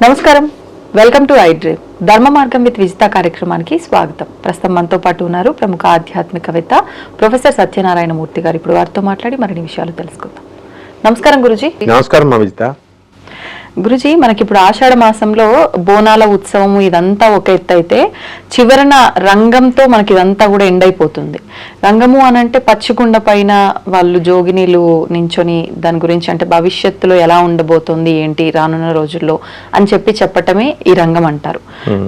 నమస్కారం, welcome to I dream. ధర్మ మార్గం విత్ విజిత కార్యక్రమానికి స్వాగతం. ప్రస్తుతం మనతో పాటు ఉన్నారు ప్రముఖ ఆధ్యాత్మికవేత్త ప్రొఫెసర్ సత్యనారాయణ మూర్తి గారు. ఇప్పుడు వారితో మాట్లాడి మరిన్ని విషయాలు తెలుసుకుందాం. నమస్కారం గురుజీ. నమస్కారం విజిత. గురుజీ, మనకి ఇప్పుడు ఆషాఢ మాసంలో బోనాల ఉత్సవము ఇదంతా ఒక ఎత్తు అయితే చివరన రంగంతో మనకి ఇదంతా కూడా ఎండ్ అయిపోతుంది. రంగము అని అంటే పచ్చికుండ పైన వాళ్ళు జోగినీలు నించొని దాని గురించి అంటే భవిష్యత్తులో ఎలా ఉండబోతుంది ఏంటి రానున్న రోజుల్లో అని చెప్పటమే ఈ రంగం అంటారు.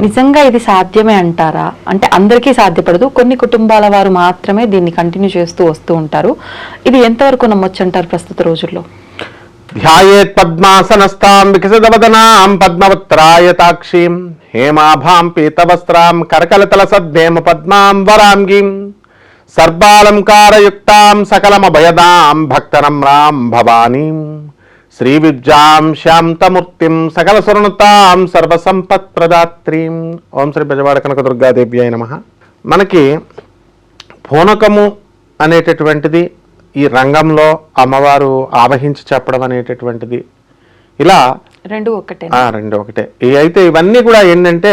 నిజంగా ఇది సాధ్యమే అంటారా? అంటే అందరికీ సాధ్యపడదు, కొన్ని కుటుంబాల వారు మాత్రమే దీన్ని కంటిన్యూ చేస్తూ వస్తూ ఉంటారు. ఇది ఎంతవరకు నమ్మొచ్చు అంటారు ప్రస్తుత రోజుల్లో? ధ్యాయేత్ పద్మాసనస్తాం వికసితవదనాం పద్మవత్రాయతాక్షీం హేమాభాం పీతవస్త్రాం కరకలతల సద్భేమ పద్మాం వరాంగీం సర్వాలంకారయుక్తాం సకలమభయదాం భక్తనమ్రాం భవానీం శ్రీవిద్యాం శాంతమూర్తిం సకల సురనుతాం సర్వసంపత్ప్రదాత్రీం. ఓం శ్రీ బెజవాడ కనకదుర్గాదేవ్యాయ నమః. మనకి పూనకము అనేటటువంటిది ఈ రంగంలో అమ్మవారు ఆవహించి చెప్పడం అనేటటువంటిది ఇలా రెండు ఒకటే. అయితే ఇవన్నీ కూడా ఏంటంటే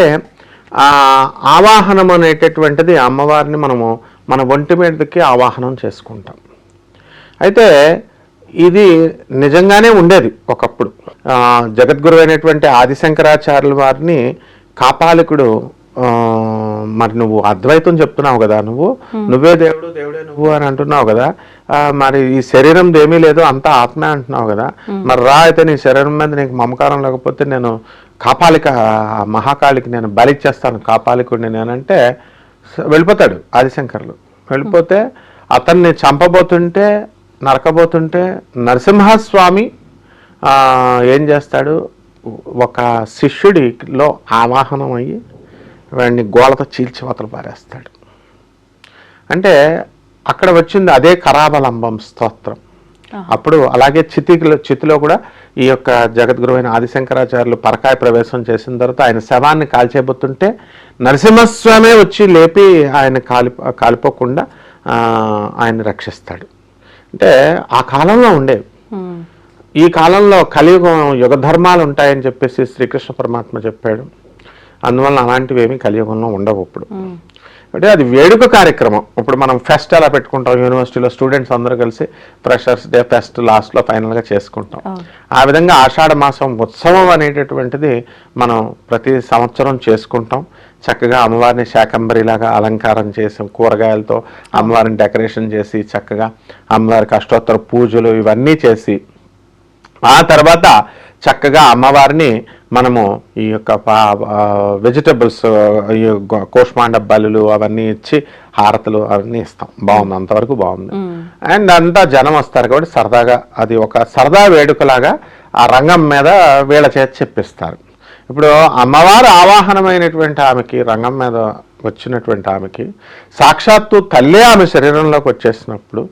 ఆవాహనం అనేటటువంటిది అమ్మవారిని మనము మన ఒంటి మీదకి ఆవాహనం చేసుకుంటాం. అయితే ఇది నిజంగానే ఉండేది ఒకప్పుడు. జగద్గురు అయినటువంటి ఆదిశంకరాచార్యుల వారిని కాపాలికుడు మరి నువ్వు అద్వైతం చెప్తున్నావు కదా, నువ్వే దేవుడు, దేవుడే నువ్వు అని అంటున్నావు కదా, మరి ఈ శరీరం ఏమీ లేదు అంతా ఆత్మే అంటున్నావు కదా, మరి రా అయితే నీ శరీరం మీద నీకు మమకారం లేకపోతే నేను కాపాలిక మహాకాళికి నేను బలిచ్చేస్తాను కాపాలికుడిని నేనంటే వెళ్ళిపోతాడు ఆదిశంకర్లు. వెళ్ళిపోతే అతన్ని చంపబోతుంటే నరకబోతుంటే నరసింహస్వామి ఏం చేస్తాడు, ఒక శిష్యుడిలో ఆవాహనం అయ్యి వాడిని గోళతో చీల్చివతలు పారేస్తాడు. అంటే అక్కడ వచ్చింది అదే కరావలంబం స్తోత్రం. అప్పుడు అలాగే చితిలో కూడా ఈ యొక్క జగద్గురువైన ఆదిశంకరాచార్యులు పరకాయ ప్రవేశం చేసిన తర్వాత ఆయన శవాన్ని కాల్చేబోతుంటే నరసింహస్వామి వచ్చి లేపి ఆయన కాలిపోకుండా ఆయన్ని రక్షిస్తాడు. అంటే ఆ కాలంలో ఉండేవి. ఈ కాలంలో కలియుగం యుగ ధర్మాలు ఉంటాయని చెప్పేసి శ్రీకృష్ణ పరమాత్మ చెప్పాడు. అందువలన అలాంటివి ఏమీ కలియుగంలో ఉండవు. ఇప్పుడు అంటే అది వేడుక కార్యక్రమం. ఇప్పుడు మనం ఫెస్ట్ ఎలా పెట్టుకుంటాం యూనివర్సిటీలో స్టూడెంట్స్ అందరూ కలిసి ఫ్రెషర్స్ డే ఫెస్ట్ లాస్ట్లో ఫైనల్గా చేసుకుంటాం. ఆ విధంగా ఆషాఢ మాసం ఉత్సవం అనేటటువంటిది మనం ప్రతి సంవత్సరం చేసుకుంటాం. చక్కగా అమ్మవారిని శాకంబరిలాగా అలంకారం చేసి కూరగాయలతో అమ్మవారిని డెకరేషన్ చేసి చక్కగా అమ్మవారికి అష్టోత్తర పూజలు ఇవన్నీ చేసి ఆ తర్వాత చక్కగా అమ్మవారిని మనము ఈ యొక్క వెజిటబుల్స్ కోష్మాండ బలులు అవన్నీ ఇచ్చి హారతులు అవన్నీ ఇస్తాం. బాగుంది, అంతవరకు బాగుంది. అండ్ అంతా జనం వస్తారు కాబట్టి సరదాగా అది ఒక సరదా వేడుకలాగా ఆ రంగం మీద వీళ్ళ చేతి చెప్పిస్తారు. ఇప్పుడు అమ్మవారు ఆవాహనమైనటువంటి ఆమెకి రంగం మీద వచ్చినటువంటి ఆమెకి సాక్షాత్తు తల్లే ఆమె శరీరంలోకి వచ్చేసినప్పుడు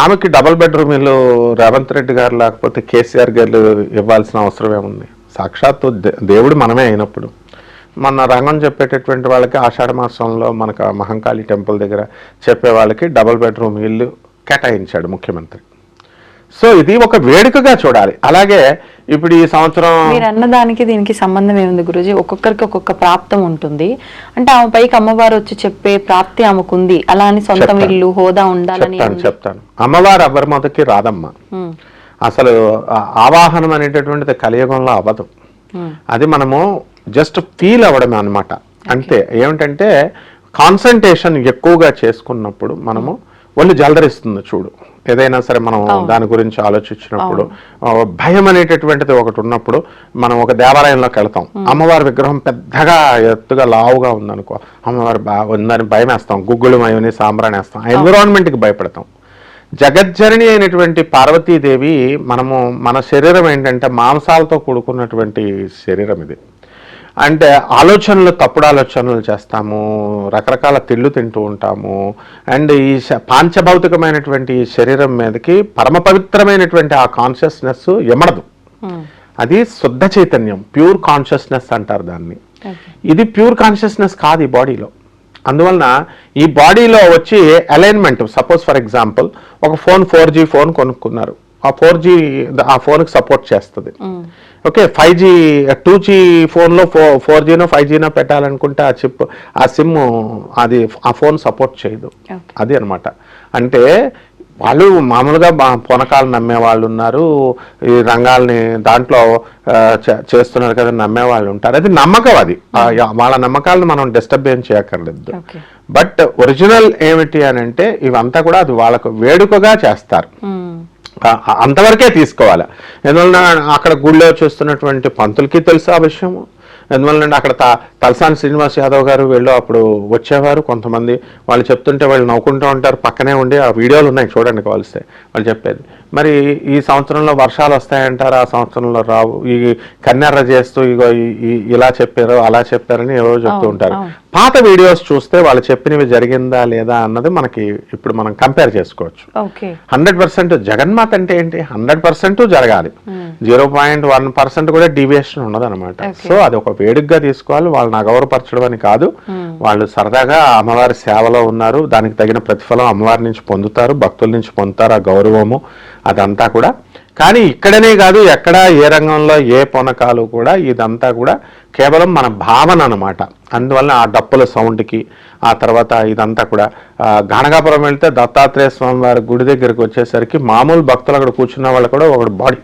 ఆమెకి డబుల్ బెడ్రూమ్ ఇల్లు రేవంత్ రెడ్డి గారు లేకపోతే కేసీఆర్ గారు ఇవ్వాల్సిన అవసరం ఏముంది? సాక్షాత్తు దేవుడు మనమే అయినప్పుడు మన రంగం చెప్పేటటువంటి వాళ్ళకి ఆషాఢ మాసంలో మనకు మహంకాళి టెంపుల్ దగ్గర చెప్పే వాళ్ళకి డబుల్ బెడ్రూమ్ ఇల్లు కేటాయించాడు ముఖ్యమంత్రి. సో ఇది ఒక వేడుకగా చూడాలి. అలాగే ఇప్పుడు ఈ సంవత్సరం మీరు అన్నదానికి దీనికి సంబంధం ఏముంది గురుజీ? ఒక్కొక్కరికి ఒక్కొక్క ప్రాప్తం ఉంటుంది. అంటే ఆమె పైకి అమ్మవారు వచ్చి చెప్పే ప్రాప్తి ఆమెకుంది, అలా అని సొంతం ఇల్లు హోదా ఉండాలని చెప్తాను. అమ్మవారు ఎవరి మొదటికి రాదమ్మ. అసలు ఆవాహనం అనేటటువంటిది కలియుగంలో అవ్వదు. అది మనము జస్ట్ ఫీల్ అవ్వడమే అనమాట. అంతే. ఏమిటంటే కాన్సన్ట్రేషన్ ఎక్కువగా చేసుకున్నప్పుడు మనము ఒళ్ళు జలదరిస్తుంది. చూడు, ఏదైనా సరే మనం దాని గురించి ఆలోచించినప్పుడు భయం అనేటటువంటిది ఒకటి ఉన్నప్పుడు మనం ఒక దేవాలయంలోకి వెళ్తాం. అమ్మవారి విగ్రహం పెద్దగా ఎత్తుగా లావుగా ఉందనుకో, అమ్మవారి ఉందని భయం వేస్తాం, గుగ్గులు మయని సాంబ్రాన్ని వేస్తాం, ఎన్విరాన్మెంట్కి భయపడతాం. జగజ్జనని అయినటువంటి పార్వతీదేవి మనము మన శరీరం ఏంటంటే మాంసాలతో కూడుకున్నటువంటి శరీరం ఇది. అంటే ఆలోచనలు తప్పుడు ఆలోచనలు చేస్తాము, రకరకాల తిళ్ళు తింటూ ఉంటాము. అండ్ ఈ పాంచభౌతికమైనటువంటి శరీరం మీదకి పరమ పవిత్రమైనటువంటి ఆ కాన్షియస్నెస్ ఎమడదు. అది శుద్ధ చైతన్యం, ప్యూర్ కాన్షియస్నెస్ అంటారు దాన్ని. ఇది ప్యూర్ కాన్షియస్నెస్ కాదు ఈ బాడీలో. అందువలన ఈ బాడీలో వచ్చి అలైన్మెంట్, సపోజ్ ఫర్ ఎగ్జాంపుల్ ఒక ఫోన్ 4G ఫోన్ కొనుక్కున్నారు, ఆ 4G ఆ ఫోన్కి సపోర్ట్ చేస్తుంది. ఓకే, 5G 2G ఫోన్లో 4Gనో 5Gనో పెట్టాలనుకుంటే ఆ చిప్ ఆ సిమ్ అది ఆ ఫోన్ సపోర్ట్ చేయదు. అది అనమాట. అంటే వాళ్ళు మామూలుగా పూనకాలు నమ్మే వాళ్ళు ఉన్నారు, ఈ రంగాల్ని దాంట్లో చేస్తున్నారు కదా నమ్మే వాళ్ళు ఉంటారు. అది నమ్మకం, అది వాళ్ళ నమ్మకాలను మనం డిస్టర్బ్ ఏం చేయక్కర్లేదు. బట్ ఒరిజినల్ ఏమిటి అని అంటే ఇవంతా కూడా అది వాళ్ళకు వేడుకగా చేస్తారు, అంతవరకే తీసుకోవాలి. ఎందువలన అక్కడ గుళ్ళో చూస్తున్నటువంటి పంతులకి తెలుసు ఆ విషయము. ఎందువల్లంటే అక్కడ తలసాని శ్రీనివాస్ యాదవ్ గారు వీళ్ళు అప్పుడు వచ్చేవారు. కొంతమంది వాళ్ళు చెప్తుంటే వాళ్ళు నవ్వుకుంటూ ఉంటారు, పక్కనే ఉండి ఆ వీడియోలు ఉన్నాయి చూడండి కావాల్స్తే. వాళ్ళు చెప్పేది మరి ఈ సంవత్సరంలో వర్షాలు వస్తాయంటారు, ఆ సంవత్సరంలో రావు, ఈ కన్నెర్ర చేస్తూ ఇగో ఇలా చెప్పారు అలా చెప్పారని ఎవరో చెప్తూ ఉంటారు. పాత వీడియోస్ చూస్తే వాళ్ళు చెప్పినవి జరిగిందా లేదా అన్నది మనకి ఇప్పుడు మనం కంపేర్ చేసుకోవచ్చు. 100% జగన్మాత అంటే ఏంటి, 100% జరగాలి, 0.1% కూడా డీవియేషన్ ఉండదు అనమాట. సో అది ఒక వేడుకగా తీసుకోవాలి. వాళ్ళని అగౌరవపరచడం అని కాదు, వాళ్ళు సరదాగా అమ్మవారి సేవలో ఉన్నారు, దానికి తగిన ప్రతిఫలం అమ్మవారి నుంచి పొందుతారు, భక్తుల నుంచి పొందుతారు ఆ గౌరవము అదంతా కూడా. కానీ ఇక్కడనే కాదు, ఎక్కడ ఏ రంగంలో ఏ పొనకాలు కూడా ఇదంతా కూడా కేవలం మన భావన అనమాట. అందువల్ల ఆ డప్పుల సౌండ్కి ఆ తర్వాత ఇదంతా కూడా గానగాపురం వెళ్తే దత్తాత్రేయ స్వామి వారి గుడి దగ్గరికి వచ్చేసరికి మామూలు భక్తులు అక్కడ కూర్చున్న వాళ్ళు కూడా ఒకటి బాడీ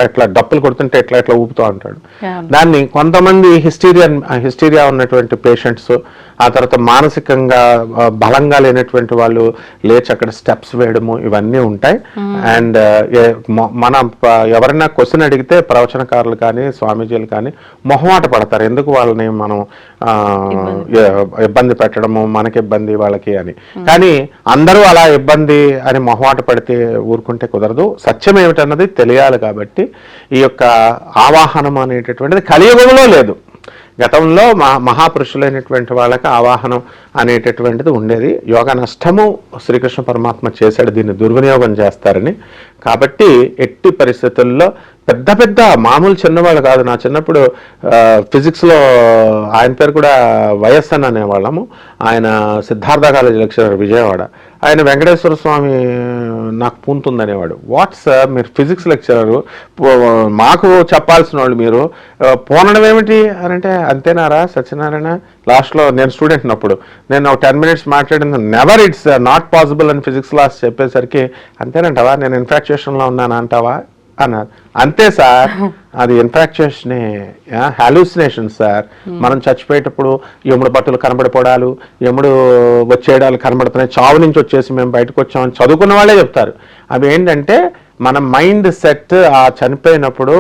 ఇట్లా డప్పులు కొడుతుంటే ఇట్లా ఊపుతూ ఉంటాడు. దాన్ని కొంతమంది హిస్టీరియా ఉన్నటువంటి పేషెంట్స్, ఆ తర్వాత మానసికంగా బలంగా లేనటువంటి వాళ్ళు లేచి అక్కడ స్టెప్స్ వేయడము ఇవన్నీ ఉంటాయి. అండ్ మన ఎవరైనా క్వశ్చన్ అడిగితే ప్రవచనకారులు కానీ స్వామీజీలు కానీ మొహమాట పడతారు, ఎందుకు వాళ్ళని మనం ఇబ్బంది పెట్టడము, మనకి ఇబ్బంది వాళ్ళకి అని. కానీ అందరూ అలా ఇబ్బంది అని మొహమాట పడితే ఊరుకుంటే కుదరదు. సత్యం ఏమిటన్నది తెలియాలి. కాబట్టి ఈ యొక్క ఆవాహనం అనేటటువంటిది కలియుగంలో లేదు, గతంలో మహాపురుషులైనటువంటి వాళ్ళకి ఆవాహనం అనేటటువంటిది ఉండేది. యోగ నష్టము శ్రీకృష్ణ పరమాత్మ చేశాడు, దీన్ని దుర్వినియోగం చేస్తారని. కాబట్టి ఎట్టి పరిస్థితుల్లో పెద్ద మామూలు చిన్నవాళ్ళు కాదు. నా చిన్నప్పుడు ఫిజిక్స్లో ఆయన పేరు కూడా వైఎస్ఎన్ అనేవాళ్ళము. ఆయన సిద్ధార్థ కాలేజ్ లెక్చరర్ విజయవాడ. ఆయన వెంకటేశ్వర స్వామి నాకు పూనుతుందనేవాడు. వాట్స్ మీరు ఫిజిక్స్ లెక్చరరు, మాకు చెప్పాల్సిన వాళ్ళు మీరు పోనడం ఏమిటి అని అంటే, అంతేనారా సత్యనారాయణ, లాస్ట్లో నేను స్టూడెంట్ ఉన్నప్పుడు నేను 10 minutes మాట్లాడింది, నెవర్ ఇట్స్ నాట్ పాసిబుల్ అని ఫిజిక్స్ క్లాస్ చెప్పేసరికి, అంతేనంటావా నేను ఇన్ఫాక్చుయేషన్లో ఉన్నాను అంటావా అన్నారు. అంతే సార్, అది ఇన్ఫాక్చుయేషనే, హాలూసినేషన్ సార్. మనం చచ్చిపోయేటప్పుడు యముడు బట్టలు కనబడిపోవడాలు, యముడు వచ్చేయడాలు కనబడుతున్నాయి, చావు నుంచి వచ్చేసి మేము బయటకు వచ్చామని చదువుకున్న వాళ్ళే చెప్తారు. అవి ఏంటంటే మన మైండ్ సెట్ ఆ చనిపోయినప్పుడు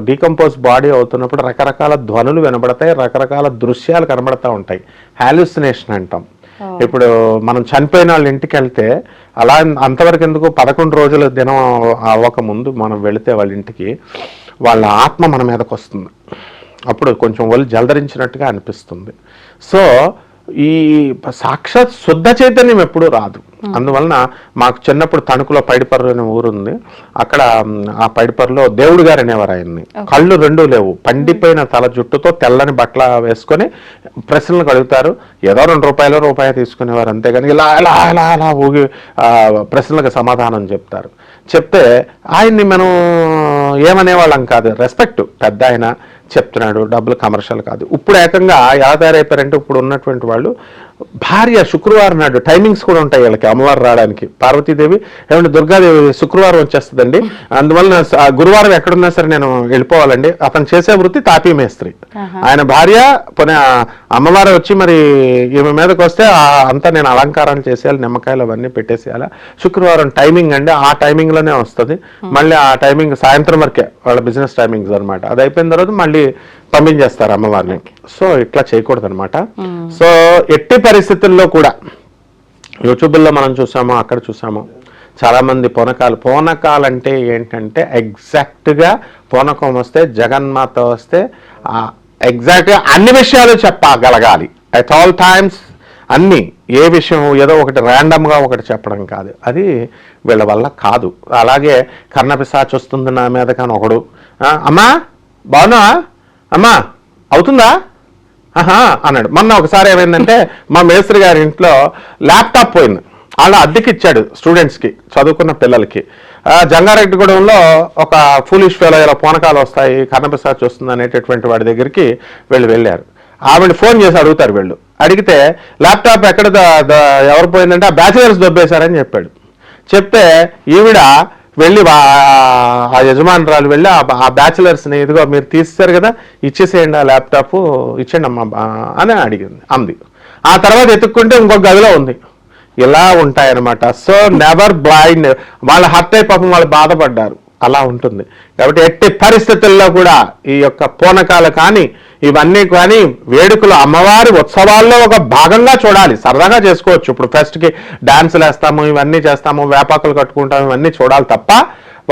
డీకంపోజ్ బాడీ అవుతున్నప్పుడు రకరకాల ధ్వనులు వినబడతాయి, రకరకాల దృశ్యాలు కనబడతా ఉంటాయి, హాలూసినేషన్ అంటాం. ఇప్పుడు మనం చనిపోయిన వాళ్ళ ఇంటికి వెళ్తే అలా అంతవరకు ఎందుకు 11 రోజుల దినం అవ్వకముందు మనం వెళితే వాళ్ళ ఇంటికి వాళ్ళ ఆత్మ మన మీదకి వస్తుంది, అప్పుడు కొంచెం ఒళ్ళు జలధరించినట్టుగా అనిపిస్తుంది. సో ఈ సాక్షాత్ శుద్ధ చైతన్యం ఎప్పుడూ రాదు. అందువలన మాకు చిన్నప్పుడు తణుకులో పైడిపర్రు అనే ఊరుంది, అక్కడ ఆ పైడిపర్రులో దేవుడు గారు అనేవారు ఆయన్ని. కళ్ళు రెండూ లేవు, పండిపోయిన తల జుట్టుతో తెల్లని బట్టల వేసుకొని ప్రశ్నలు కడుగుతారు. ఏదో ₹2 తీసుకునేవారు, అంతేగాని ఇలా ఇలా ఇలా అలా ఊగి ప్రశ్నలకు సమాధానం చెప్తారు. చెప్తే ఆయన్ని మనం ఏమనేవాళ్ళం కాదు, రెస్పెక్ట్, పెద్ద ఆయన చెప్తున్నాడు, డబ్బులు కమర్షియల్ కాదు. ఇప్పుడు ఏకంగా ఎలా తయారైపోయారంటే ఇప్పుడు ఉన్నటువంటి వాళ్ళు భార్య శుక్రవారం నాడు టైమింగ్స్ కూడా ఉంటాయి వీళ్ళకి అమ్మవారు రావడానికి. పార్వతీదేవి ఏమంటే దుర్గాదేవి శుక్రవారం వచ్చేస్తుందండి, అందువలన గురువారం ఎక్కడున్నా సరే నేను వెళ్ళిపోవాలండి. అతను చేసే వృత్తి తాపీ మేస్త్రి. ఆయన భార్య పోనీ అమ్మవారు వచ్చి మరి ఈమె మీదకి వస్తే అంతా నేను అలంకారాలు చేసేయాలి, నిమ్మకాయలు అవన్నీ పెట్టేసేయాలి. శుక్రవారం టైమింగ్ అండి, ఆ టైమింగ్లోనే వస్తుంది. మళ్ళీ ఆ టైమింగ్ సాయంత్రం వరకే వాళ్ళ బిజినెస్ టైమింగ్స్ అనమాట. అది అయిపోయిన తర్వాత మళ్ళీ పంపించేస్తారు అమ్మవారిని. సో ఇట్లా చేయకూడదు అనమాట. సో ఎట్టి పరిస్థితుల్లో కూడా యూట్యూబ్లో మనం చూసాము, అక్కడ చూసాము చాలామంది పూనకాలు అంటే ఏంటంటే ఎగ్జాక్ట్గా పూనకం వస్తే, జగన్మాత వస్తే ఎగ్జాక్ట్గా అన్ని విషయాలు చెప్పగలగాలి అట్ ఆల్ టైమ్స్. అన్నీ ఏ విషయం ఏదో ఒకటి ర్యాండమ్గా ఒకటి చెప్పడం కాదు, అది వీళ్ళ వల్ల కాదు. అలాగే కర్ణపిశాచి వస్తుంది నా మీద కానీ ఒకడు, అమ్మా బాగున్నా అమ్మా అవుతుందా అన్నాడు. మొన్న ఒకసారి ఏమైందంటే మా మేస్త్రి గారి ఇంట్లో ల్యాప్టాప్ పోయింది. అలా అద్దెకి ఇచ్చాడు స్టూడెంట్స్కి, చదువుకున్న పిల్లలకి. జంగారెడ్డిగూడెంలో ఒక ఫూలిష్ ఫెలో ఇలా పూనకాలు వస్తాయి, కర్ణపిశాచి వస్తుంది అనేటటువంటి వాడి దగ్గరికి వెళ్ళారు. ఆవిడ ఫోన్ చేసి అడుగుతారు వీళ్ళు. అడిగితే ల్యాప్టాప్ ఎక్కడ ఎవరు పోయిందంటే ఆ బ్యాచిలర్స్ దొబ్బేశారని చెప్పాడు. చెప్తే ఈవిడ వెళ్ళి ఆ యజమానురాలు వెళ్ళి ఆ బ్యాచిలర్స్ని, ఇదిగో మీరు తీసేశారు కదా, ఇచ్చేసేయండి ఆ ల్యాప్టాప్, ఇచ్చేయండి అమ్మా అని అడిగింది అంది. ఆ తర్వాత ఎత్తుక్కుంటే ఇంకొక గదిలో ఉంది. ఇలా ఉంటాయన్నమాట. So never blind. వాళ్ళ హర్ట్ అయి పాపం వాళ్ళు బాధపడ్డారు. అలా ఉంటుంది. కాబట్టి ఎట్టి పరిస్థితుల్లో కూడా ఈ యొక్క పూనకాలు కానీ ఇవన్నీ కానీ వేడుకలు అమ్మవారి ఉత్సవాల్లో ఒక భాగంగా చూడాలి. సరదాగా చేసుకోవచ్చు. ఇప్పుడు ఫెస్ట్కి డాన్సులు వేస్తాము, ఇవన్నీ చేస్తాము, వేపాకులు కట్టుకుంటాము, ఇవన్నీ చూడాలి తప్ప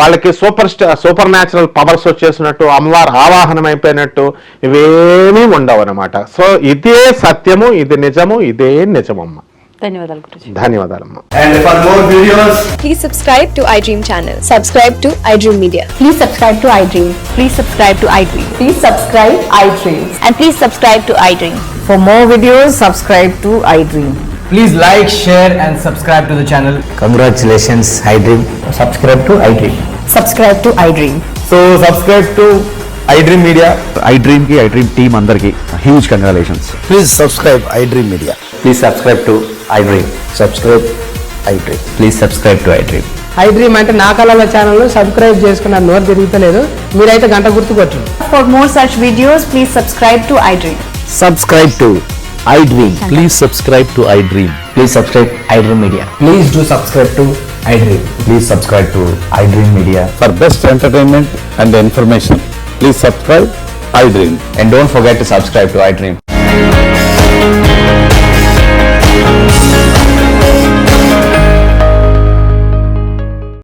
వాళ్ళకి సూపర్ న్యాచురల్ పవర్స్ వచ్చేసినట్టు, అమ్మవారు ఆవాహనం అయిపోయినట్టు ఇవేమీ ఉండవు అనమాట. సో ఇదే సత్యము, ఇది నిజము, ఇదే నిజమమ్మ. ధన్యవాదాలు Guruji. ధన్యవాదాలమ్మా. And for more videos, Please subscribe to iDream channel. Subscribe to iDream Media. Please subscribe to iDream. Please subscribe to iDream. Please subscribe iDream. And please subscribe to iDream. For more videos, subscribe to iDream. please like, share and subscribe to the channel. Congratulations, iDream. Subscribe to iDream. Subscribe to iDream. So subscribe to iDream Media. iDream ki iDream team andarki huge congratulations. Please subscribe iDream Media. Please subscribe to iDream. Subscribe iDream. Please subscribe to iDream. iDream అంటే నా కళల channel subscribe చేసుకున్న నోరు తిరుగుతలేదు, మీరైతే గంట గుర్తు కొట్టండి. For more such videos, please subscribe to iDream. Subscribe to iDream. Please subscribe to iDream. Please subscribe iDream Media. Please do subscribe to iDream. Please subscribe to iDream Media. For best entertainment and information, please subscribe iDream. And don't forget to subscribe to iDream.